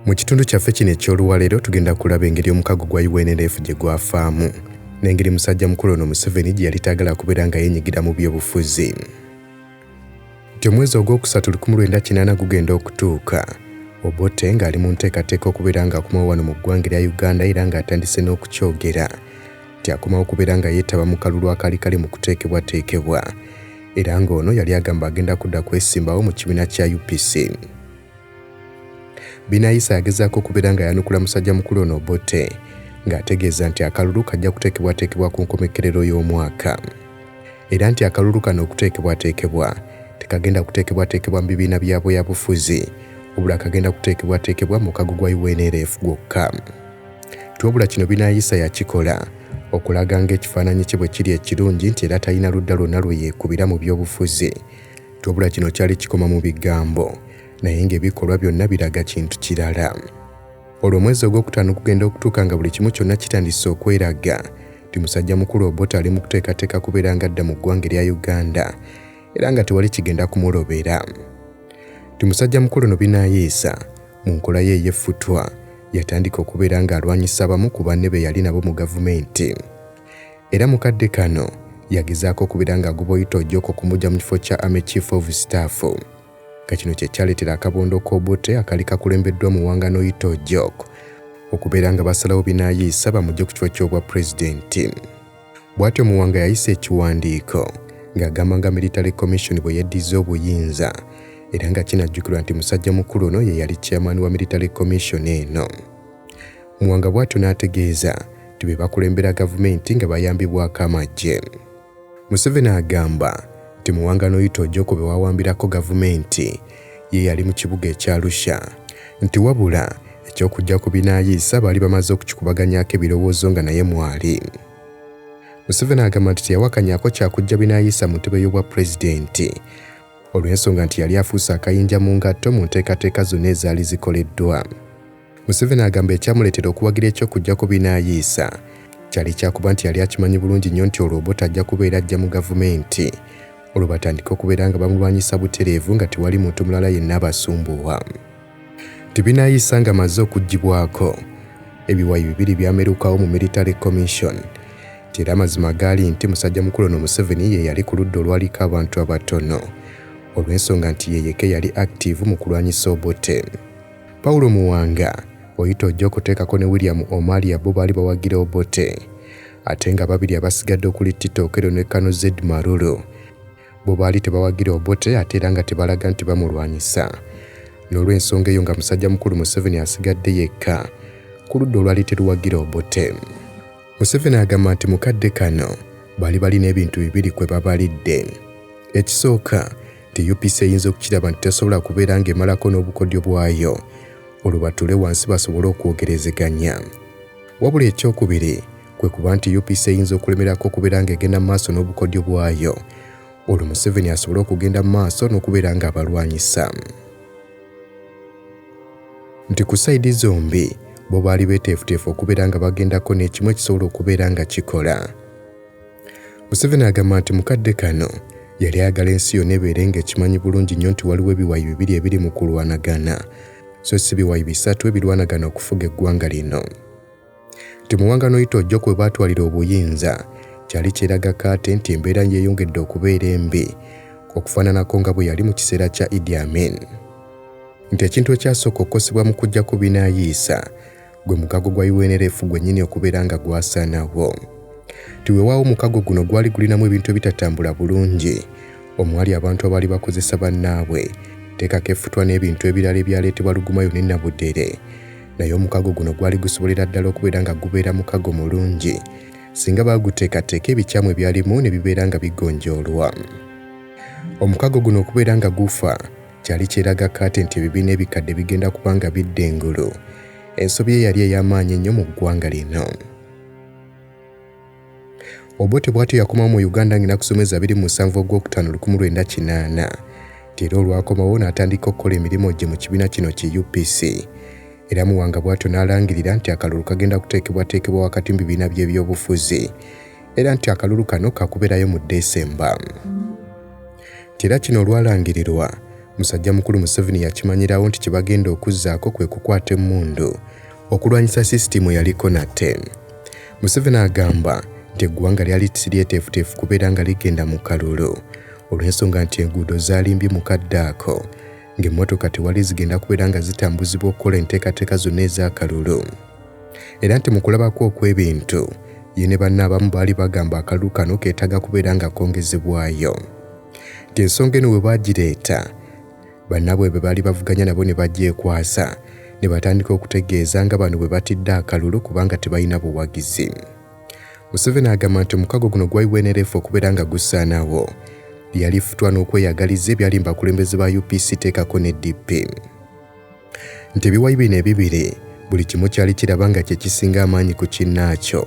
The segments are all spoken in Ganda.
Mu kitundu kyaffe kino eky'oluwaleero tugenda kulaba engeri omukago gwa UNLF gye gwafaamu n'engeri musajja mukulu ono Museveni gye yali taagala kubeera nga yeenyigira mu byobufuzi. Nti omwezi ogwokusatu 1980 gugenda okutuuka, Obote ng'ali mu nteekateeka okubeera ng'akomawo wano mu ggwanga lya Uganda era ng'atandise n'okukyogera nti akomawo okubeera nga yeetaba mu kalulu akaali kali mu kuteekebwateekebwa era ng'ono yali agamba agenda kudda kwesimbawo mu kibiina kya UPC. Binayisa yagezaako okubeera nga yanukula musajja mukulu ono Obote ng'ategeeza nti akalulu kajja kuteekebwateekebwa ku nkomekerero y'omwaka era nti akalulu kano okuteekebwateekebwa tekagenda kuteekebwateekebwa mu bibiina byabwe wabula kagenda kuteekebwateekebwa mu mukago gwa UNLF gwokka. Wabula kino Binayisa yakikola okulaga ng'ekifaananyi kye bwe kiri ekirungi nti era talina ludda lwonna lwe yeekubira mu byobufuzi. Wabula kino kyali kikoma mu bigambo naye ng'ebikolwa byonna biraga kintu kirala. Olwo omwezi ogwokutaano gugenda okutuuka nga buli kimu kyonna kitandise okweraga nti musajja mukulu Obote ali mu kuteekateeka kubeera nga adda mu ggwanga lya Uganda era nga tewali kigenda kumulobera. Nti musajja mukulu ono Binayisa mu nkola ye ey'effutwa yatandika okubeera ng'alwanyisa abamu ku banne be yali nabo mu gavumenti era mu kadde kano yagezaako okubeera ng'agoba Oyito Ojoko kumujja mu kifo kya Army Chief of Staff. Kino kye kyaleetera akabondo k'Obote akali kakulembeddwa mu wangano Oyito Ojoko okubeera nga basalawo Binayisa bamugye ku kifo ky'obwa pulezidenti. Bw'atyo Muwanga yayisa ekiwandiiko ng'agamba nga Military Commission bwe yeddiza obuyinza era nga kinajjukirwa nti musajja mukulu ono ye yali chairman wa Military Commission eno. Muwanga bw'atyo n'ategeeza nti be bakulembera gavumenti nga bayambibwako amagye. Museveni agamba nti Muwanga n'Oyito Ojoko be wawambirako gavumenti ye yali mu kibuga ekya Arusha nti wabula ekyokujja ku Binayisa baali bamaze okukikubaganyako ebirowoozo nga naye mwali. Museveni agamba nti teyawakanyako kyakujja Binayisa mu ntebe y'obwa pulezidenti olw'ensonga nti yali afuuse akayinja mu ngatto mu nteekateeka zonna ezaali zikoleddwa. Museveni agamba ekyamuleetera okuwagira ekyokujjako Binayisa kyali kyakuba nti yali akimanyi bulungi nnyo nti olwo Obote ajja kubeera ajja mu gavumenti olwo batandika okubeera nga bamulwanyisa butereevu nga tewali muntu mulala yenna abasumbuwa. Nti Binayisa nga amaze okuggyibwako ebiwayi 2 byamerukawo mu Military Commission nti era amazima gaali nti musajja mukulu ono Museveni ye yali ku ludda olwaliko abantu abatono olw'ensonga nti yeyeke yali active mu kulwanyisa Obote. Paulo Muwanga, Oyito Ojoko teekako ne William Omalia bo baali bawagira Obote ate nga babiri abasigadde okuli Tito Okello ne Kano Z Malulu bo baali tebawagira Obote ate era nga tebalaga nti bamulwanyisa. N'olw'ensonga eyo nga musajja mukulu Museveni asigadde yekka ku ludda olwali teruwagira Obote. Museveni agamba nti mu kadde kano baali balina ebintu 2 kwe babalidde. Ekisooka nti UPC eyinza okukiraba nti tesobola kubeera ng'emalako n'obukodyo bwayo olwo batuule wansi basobole okwogerezeganya. Wabula ekyokubiri kwe kuba nti UPC eyinza okulemerako okubeera ng'egenda mu maaso n'obukodyo bwayo olwo Museveni asobole okugenda mu maaso n'okubeera ng'abalwanyisa. Nti ku sayidi zombi bo baali beeteefuteefu okubeera nga bagendako n'ekimu ekisobola okubeera nga kikola. Museveni agamba nti mu kadde kano yali ayagala ensi yonna ebeere ng'ekimanyi bulungi nnyo nti waliwo ebiwayi 2 ebiri mu kulwanagana so si biwayi 3 ebirwanagana okufuga eggwanga lino. Nti Muwanga n'Oyito Ojoko bwe baatwalira obuyinza kyali kyeraga kaate nti embeera yeeyongedde okubeera embi okufaananako nga bwe yali mu kiseera kya Idi Amin. Nti ekintu ekyasooka okukosebwa mu kujja ku Binayisa gwe mukago gwa UNLF gwennyini okubeera nga gwasaanawo. Nti weewaawo omukago guno gwali gulinamu ebintu ebitatambula bulungi omwali abantu abaali bakozesa bannaabwe teekako effutwa n'ebintu ebirala ebyaleetebwa Lugumayo ne Nabudere naye omukago guno gwali gusobolera ddala okubeera nga gubeera mukago mulungi singa baaguteekateeka ebikyamu ebyalimu ne bibeera nga bigonjoolwa. Omukago guno okubeera nga gufa kyali kyeraga kaate nti ebibiina ebikadde bigenda kuba nga bidda engulu. Ensobi ye yali ey'amaanyi ennyo mu ggwanga lino. Obote bw'atyo yakomawo mu Uganda ng'ennaku 27 Ogwokutaano 1980 era olwakomawo n'atandika okukola emirimu gye mu kibiina kino ki UPC era Muwanga bw'atyo n'alangirira nti akalulu kagenda kuteekebwateekebwa wakati mu bibiina by'ebyobufuzi era nti akalulu kano kakubeerayo mu Desemba. Era kino olwalangirirwa Musajja mukulu Museveni yakimanyirawo nti kibagenda okuzzaako kwe kukwata emmundu okulwanyisa sisitimu yaliko nate. Museveni agamba nti eggwanga lyali siryeteefuteefu kubeera nga ligenda mu kalulu olw'ensonga nti enguudo zaali mbi mu kadde ako ng'emmotoka tewali zigenda kubeera nga zitambuzibwa okukola enteekateeka zonna ez'akalulu. Era nti mu kulabako okw'ebintu ye ne banne abamu baali bagamba akalulu kano keetaaga kubeera nga kongezebwayo. Nti ensonga eno bwe baagireeta bannaabwe be baali bavuganya nabo ne bagyekwasa ne batandika okutegeeza nga bano bwe batidde akalulu kubanga tebalina buwagizi. Museveni agamba nti omukago guno gwa UNLF okubeera nga gusaanawo lyalifutwa n'okweyagaliza ebyali mu bakulembeze ba UPC teekako ne DP. Nti ebiwayi bino ebibiri buli kimu kyali kiraba nga kye kisinga amaanyi ku kinnaakyo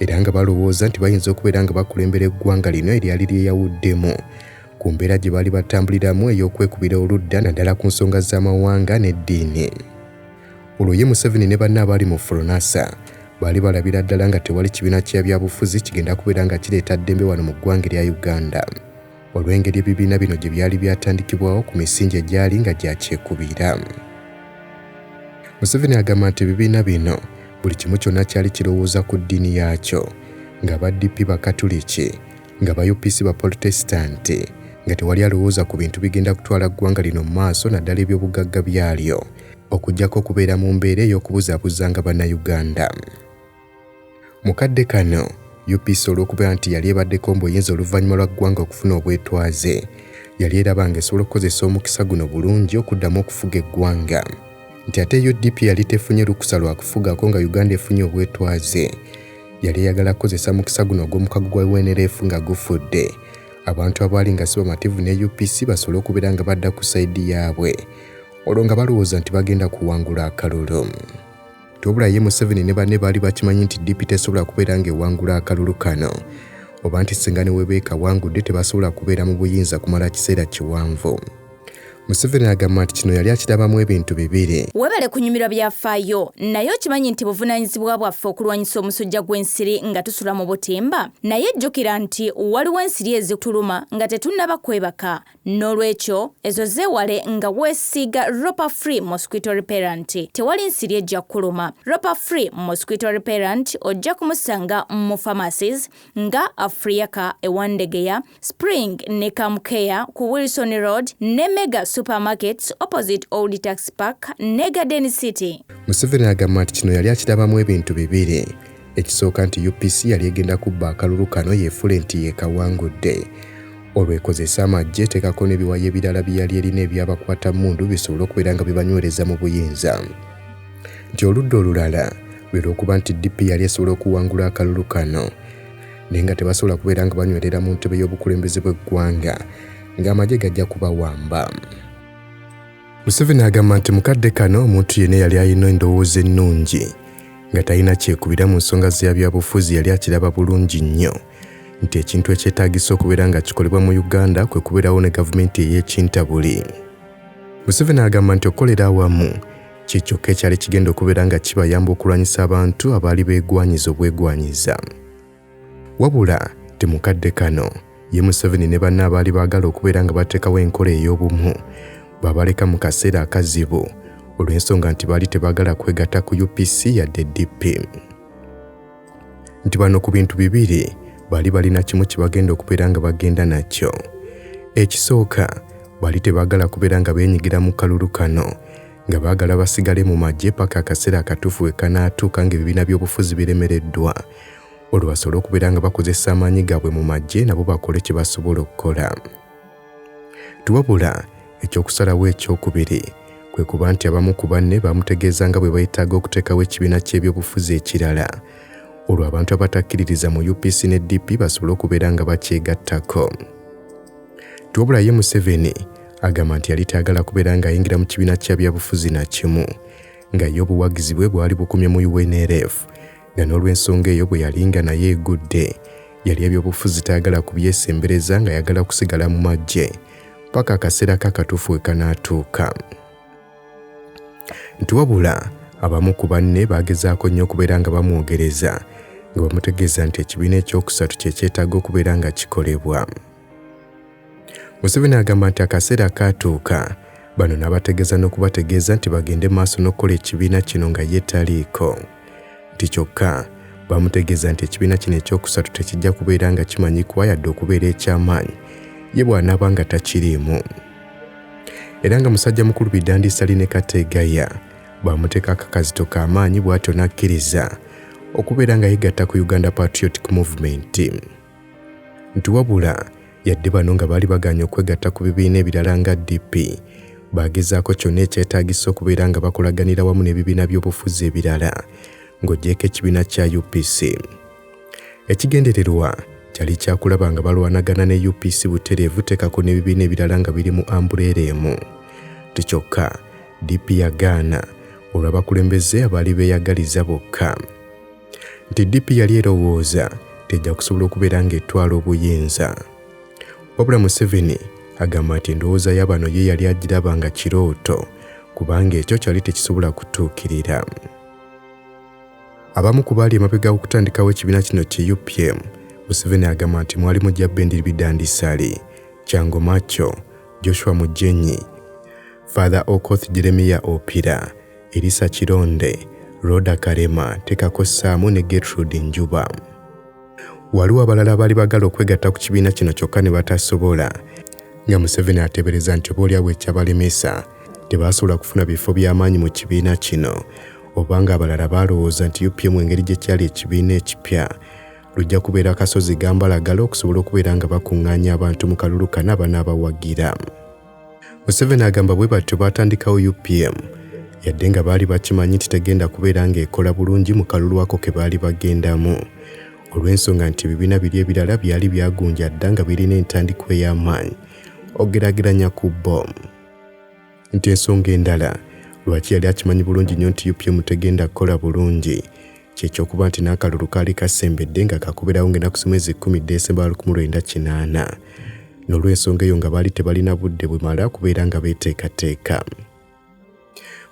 era nga balowooza nti bayinza okubeera nga bakulembera eggwanga lino eryali lyeyawuddemu ku mbeera gye baali batambuliramu ey'okwekubira oludda naddala ku nsonga z'amawanga n'eddiini. Olwo ye Museveni ne banne abaali mu Foronasa baali balabira ddala nga tewali kibiina kya byabufuzi kigenda kubeera nga kireeta ddembe wano mu ggwanga erya Uganda olw'engeri ebibiina bino gye byali byatandikibwawo ku misingi egyali nga gyakyekubira. Museveni agamba nti ebibiina bino buli kimu kyonna kyali kirowooza ku ddiini yaakyo nga ba DP bakatuliki nga ba UPC baprotesitanti nga tewali alowooza ku bintu bigenda kutwala ggwanga lino mu maaso naddala ebyobugagga byalyo okuggyako okubeera mu mbeera ey'okubuzaabuza bannayuganda. Mu kadde kano UPC olw'okubeera nti yali ebaddeko mbuyinza oluvannyuma lwa ggwanga okufuna obwetwaze yali eraba nga esobola okukozesa omukisa guno bulungi okuddamu okufuga eggwanga. Nti ate UDP yali tefunye lukusa lwa kufugako nga Uganda efunye obwetwaze yali eyagala kukozesa mukisa guno ogw'omukago gwa UNLF nga gufudde abantu abaali nga si bamativu ne UPC basobole okubeera nga badda ku sayidi yaabwe olwo nga balowooza nti bagenda kuwangula akalulu. Tobula ye Museveni ne banne baali bakimanyi nti DP tesobola kubeera nga ewangula akalulu kano oba nti singa ne webeeka wangudde tebasobola kubeera mu buyinza kumala kiseera kiwanvu. Museveni agamba nti kino yali akirabamu ebintu bibiri. Webale kunyumirwa byafaayo naye okimanyi nti buvunaanyizibwa bwaffe okulwanyisa omusujja gw'ensiri nga tusula mu butimba naye jjukira nti waliwo ensiri ezituluma nga tetunnaba kwebaka n'olwekyo ezo zeewale nga weesiiga Ropa Free Mosquito Repellent. Tewali nsiri ejja kuluma. Ropa Free Mosquito Repellent ojja kumusanga mu pharmacies nga Africa ewandegeya Spring ne Camcare ku Wilson Road ne Mega supermarkets opposite Old Tax Park ne Garden City. Museveni agamba nti kino yali akirabamu ebintu bibiri. Ekisooka nti UPC yali egenda kubba akalulu kano yeefule nti yeekawangudde olwekozesa amagye teekako n'ebiwayi ebirala byeyali erina ebyabakwata mmundu bisobole okubeera nga bibanywereza mu buyinza. Nti oludda olulala lwe lw'okuba nti DP yali esobola okuwangula akalulu kano naye nga tebasobola kubeera nga banywerera mu ntebe y'obukulembeze bw'eggwanga ng'amagye gajja kubawamba. Museveni agamba nti mu kadde kano omuntu yenna yali alina endowooza ennungi nga talina kyekubira mu nsonga za byabufuzi yali akiraba bulungi nnyo nti ekintu ekyetaagisa okubeera nga kikolebwa mu Uganda kwe kubeerawo ne gavumenti ey'ekintabuli. Museveni agamba nti okukolera awamu kyekyoka ekyali kigenda okubeera nga kibayamba okulwanyisa abantu abaali beegwanyiza obwegwanyiza. Wabula mu kadde kano ye Museveni ne banne abaali baagala okubeera nga bateekawo enkola ey'obumu babaleka mu kaseera akazibu olw'ensonga nti baali tebaagala kwegatta ku UPC yadde DP. Nti bano ku bintu bibiri baali balina kimu kye bagenda okubeera nga bagenda nakyo. Ekisooka baali tebaagala kubeera nga beenyigira mu kalulu kano nga baagala basigale mu magye paka akaseera akatuufu we kanaatuuka ng'ebibiina by'obufuzi biremereddwa olwo basobole okubeera nga bakozesa amaanyi gaabwe mu magye nabo bakole kye basobola okukola. Tuwabula ekyokusalawo ekyokubiri kwe kuba nti abamu ku banne bamutegeeza nga bwe bayetaaga okuteekawo ekibiina ky'ebyobufuzi ekirala olwo abantu abatakkiririza mu UPC ne DP basobole okubeera nga bakyegattako. Tuwabula ye Museveni agamba nti yali tayagala kubeera nga ayingira mu kibiina kya byabufuzi na kimu nga ye obuwagizi bwe bwali bukumye mu UNLF nga n'olw'ensonga eyo bwe yalinga naye egudde yali ebyobufuzi tayagala kubyesembereza nga yagala kusigala mu magye paka akaseera kakatuufu we kanaatuuka. Nti wabula abamu ku banne baagezaako nnyo okubeera nga bamwogereza nga bamutegeeza nti ekibiina ekyokusatu kye kyetaaga okubeera nga kikolebwa. Museveni agamba nti akaseera kaatuuka Bano n'abategeeza n'okubategeeza nti bagende maaso n'okukola ekibiina kino nga ye taliiko. Nti kyokka bamutegeeza nti ekibiina kino ekyokusatu tekijja kubeera nga kimanyikwa yadde okubeera eky'amaanyi ye bw'anaaba nga takiriimu. Era nga musajja mukulu Bidandi Sali ne Kategaya bamuteeka akakazito k'amaanyi bw'atyo n'akkiriza okubeera nga yegatta ku Uganda Patriotic Movement. Nti wabula yadde bano nga baali baganye okwegatta ku bibiina ebirala nga DP bagezaako kyonna ekyetaagisa okubeera nga bakolaganira wamu n'ebibiina by'obufuzi ebirala ng'ogyeko ekibiina kya UPC. Ekigendererwa kyali kyakulaba nga balwanagana ne UPC butereevu teekako n'ebibiina ebirala nga biri mu ambuleera emu. Tikyokka DP yagaana olw'abakulembeze abaali beeyagaliza bokka. Nti DP yali erowooza tejja kusobola okubeera ng'etwala obuyinza. Wabula Museveni agamba nti endowooza y'abano ye yali agiraba nga kirooto kubanga ekyo kyali tekisobola kutuukirira. Abamu ku baali emabega okutandikawo ekibiina kino kye UPM, Museveni agamba nti mwalimu Jabbendi Bidandi Sali, Kyango Macho, Joshua Mujenyi, Father Okoth Jeremiah Opira, Elisa Kironde, Roda Karema, Tekako Saamu ne Gertrude Njuba. Waliwo abalala baali bagala okwegatta ku kibiina kino kyokka ne batasobola, nga Museveni ateebereza nti oboolyawo ekyabalemesa tebaasobola kufuna bifo by'amaanyi mu kibiina kino, obanga abalala baalowooza nti UPM engeri gye kyali ekibiina ekipya lujja kubeera akasozi gambalagala okusobola okubeera nga bakuŋŋaanya abantu mu kalulu kana abanaabawagira. Museveni agamba bwe batyo baatandikawo UPM yadde nga baali bakimanyi nti tegenda kubeera ng'ekola bulungi mu kalulu ako ke baali bagendamu, olw'ensonga nti ebibiina biri ebirala byali byagunja dda nga birina entandikwa ey'amaanyi ogeraageranya ku bo. Nti ensonga endala lwaki yali akimanyi bulungi nnyo nti UPM tegenda kukola bulungi kyekyokuba nti n'akalulu kaali kasembedde nga kakubirawo ng'ennaku mwezi 10 Desemba 1998, n'olw'ensonga eyo nga baali tebalina budde bumala kubeera nga beeteekateeka.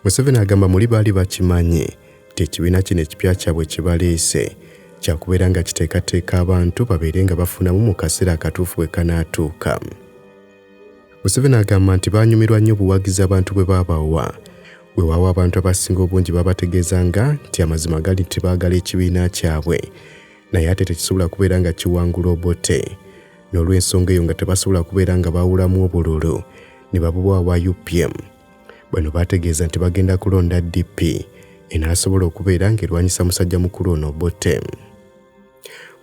Museveni agamba muli baali bakimanyi nti ekibiina kino ekipya kyabwe kye baleese kyakubeera nga kiteekateeka abantu babeere nga bafunamu mu kaseera akatuufu bwe kanaatuuka. Museveni agamba nti baanyumirwa nnyo obuwagizi abantu bwe baabawa, weewaawo abantu abasinga obungi babategeezanga nti amazima gali nti baagala ekibiina kyabwe naye ate tekisobola kubeera nga kiwangula Obote, n'olw'ensonga eyo nga tebasobola kubeera nga baawulamu obululu ne babubwawa UPM. Bano baategeeza nti bagenda kulonda DP enaasobola okubeera ng'erwanyisa musajja mukulu ono Obote.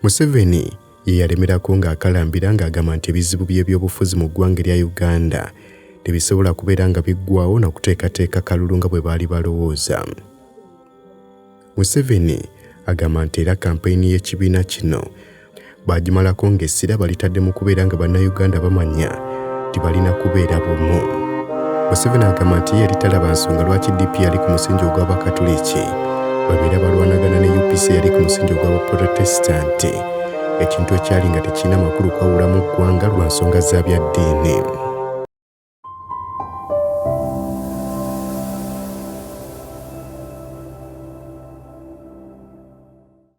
Museveni ye yalemerako ng'akalambira ng'agamba nti ebizibu by'ebyobufuzi mu ggwanga erya Uganda tebisobola kubeera nga biggwawo n'okuteekateeka kalulu nga bwe baali balowooza. Museveni agamba nti era kampeyini y'ekibiina kino baagimalako ng'essira balitadde mu kubeera nga bannayuganda bamanya nti balina kubeera bumu. Museveni agamba nti ye yali talaba nsonga lwaki DP yali ku musingi ogw'Abakatuliki babeera balwanagana ne UPC yali ku musingi ogw'Abaprotestanti, ekintu ekyali nga tekirina makulu kwawula mu ggwanga lwa nsonga za byaddiini.